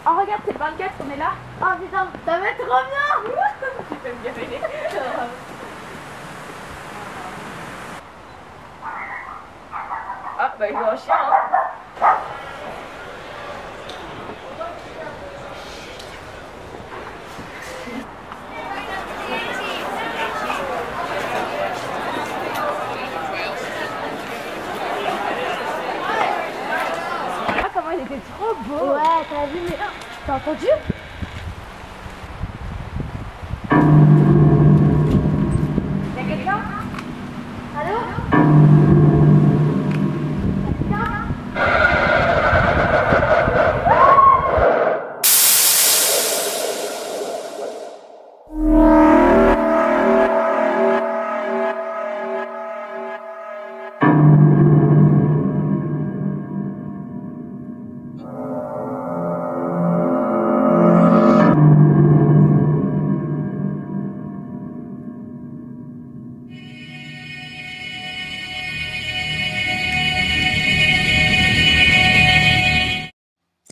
Oh regarde, c'est le 24, on est là. Oh putain, ça va être trop bien. Tu peux me gaver. Ah bah il voit un chien hein. Ah comment il était trop beau. Ouais, t'as vu, mais t'as entendu? Y'a quelqu'un? Allô?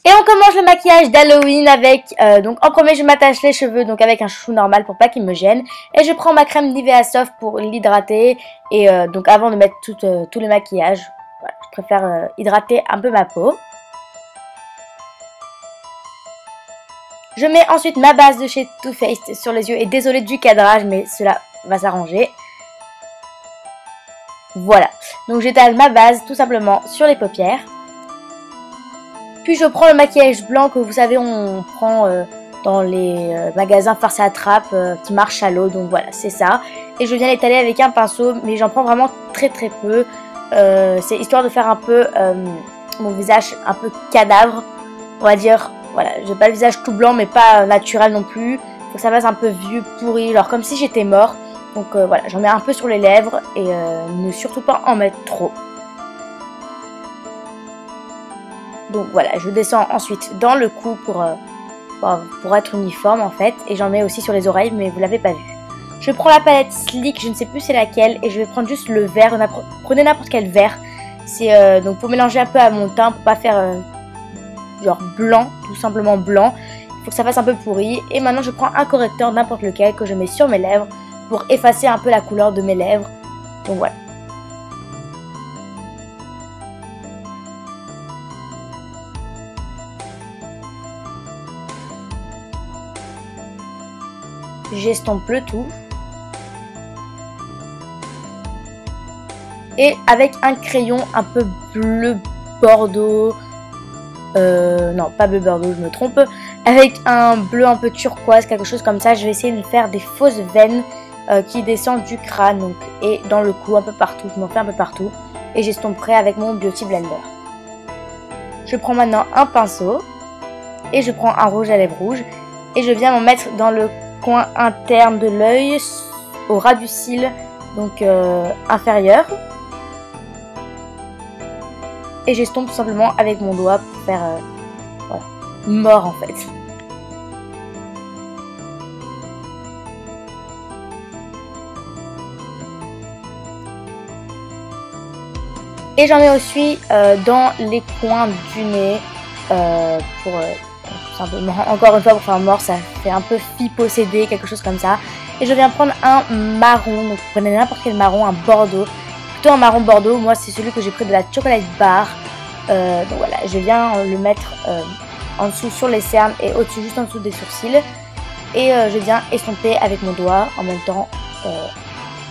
Et on commence le maquillage d'Halloween avec, donc en premier je m'attache les cheveux donc avec un chouchou normal pour pas qu'il me gêne. Et je prends ma crème Nivea Soft pour l'hydrater. Et donc avant de mettre tout le maquillage, voilà, je préfère hydrater un peu ma peau. Je mets ensuite ma base de chez Too Faced sur les yeux. Et désolé du cadrage mais cela va s'arranger. Voilà, donc j'étale ma base tout simplement sur les paupières. Puis je prends le maquillage blanc que vous savez on prend dans les magasins farce à attrape qui marche à l'eau. Donc voilà, c'est ça. Et je viens l'étaler avec un pinceau, mais j'en prends vraiment très peu. C'est histoire de faire un peu mon visage un peu cadavre, on va dire. Voilà, j'ai pas le visage tout blanc mais pas naturel non plus. Faut que ça fasse un peu vieux, pourri, alors comme si j'étais mort. Donc voilà, j'en mets un peu sur les lèvres et ne surtout pas en mettre trop. Donc voilà, je descends ensuite dans le cou pour être uniforme en fait. Et j'en mets aussi sur les oreilles, mais vous l'avez pas vu. Je prends la palette Sleek, je ne sais plus c'est laquelle. Et je vais prendre juste le vert, prenez n'importe quel vert. C'est donc pour mélanger un peu à mon teint, pour pas faire genre blanc, tout simplement blanc. Il faut que ça fasse un peu pourri. Et maintenant je prends un correcteur, n'importe lequel, que je mets sur mes lèvres pour effacer un peu la couleur de mes lèvres. Donc voilà. J'estompe le tout. Et avec un crayon un peu bleu bordeaux. Non, pas bleu bordeaux, je me trompe. Avec un bleu un peu turquoise, quelque chose comme ça. Je vais essayer de faire des fausses veines qui descendent du crâne. Donc, et dans le cou, un peu partout. Je m'en fais un peu partout. Et j'estomperai avec mon Beauty Blender. Je prends maintenant un pinceau. Et je prends un rouge à lèvres rouge. Et je viens m'en mettre dans le coin interne de l'œil, au ras du cil, donc inférieur. Et j'estompe tout simplement avec mon doigt pour faire voilà, mort en fait. Et j'en mets aussi dans les coins du nez pour tout simplement, encore une fois pour faire mort, ça fait un peu fille possédée, quelque chose comme ça. Et je viens prendre un marron, donc vous prenez n'importe quel marron, un bordeaux, plutôt un marron bordeaux. Moi c'est celui que j'ai pris de la chocolate bar. Donc voilà, je viens le mettre en dessous sur les cernes et au-dessus, juste en dessous des sourcils. Et je viens estomper avec mon doigt en même temps,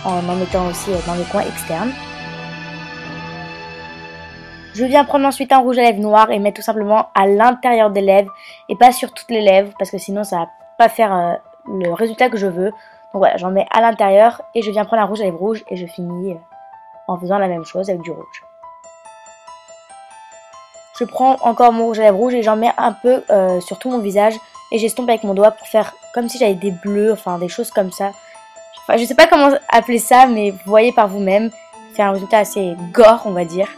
en mettant aussi dans les coins externes. Je viens prendre ensuite un rouge à lèvres noir et mettre tout simplement à l'intérieur des lèvres et pas sur toutes les lèvres parce que sinon ça va pas faire le résultat que je veux. Donc voilà, j'en mets à l'intérieur et je viens prendre un rouge à lèvres rouge et je finis en faisant la même chose avec du rouge. Je prends encore mon rouge à lèvres rouge et j'en mets un peu sur tout mon visage et j'estompe avec mon doigt pour faire comme si j'avais des bleus, enfin des choses comme ça. Enfin, je sais pas comment appeler ça, mais vous voyez par vous-même, c'est un résultat assez gore on va dire.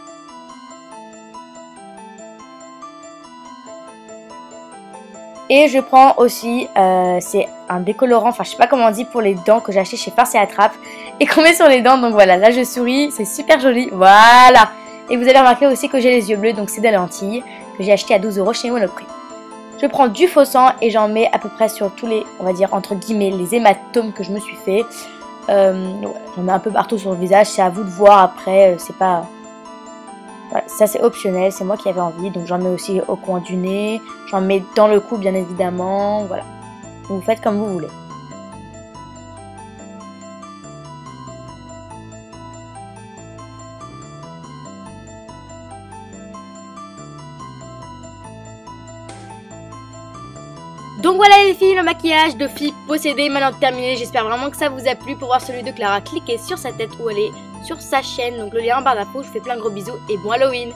Et je prends aussi, c'est un décolorant, enfin je sais pas comment on dit, pour les dents que j'ai acheté chez Farce et Attrape et qu'on met sur les dents. Donc voilà, là je souris, c'est super joli, voilà. Et vous avez remarqué aussi que j'ai les yeux bleus, donc c'est des lentilles que j'ai acheté à 12 € chez Monoprix. Je prends du faux sang et j'en mets à peu près sur tous les, on va dire entre guillemets, les hématomes que je me suis fait. J'en mets un peu partout sur le visage, c'est à vous de voir après, c'est pas... Voilà, ça c'est optionnel, c'est moi qui avais envie, donc j'en mets aussi au coin du nez, j'en mets dans le cou bien évidemment, voilà. Vous faites comme vous voulez. Donc voilà les filles, le maquillage de filles possédées maintenant terminé. J'espère vraiment que ça vous a plu. Pour voir celui de Clara, cliquez sur sa tête ou allez sur sa chaîne. Donc le lien en barre d'infos. Je vous fais plein de gros bisous et bon Halloween.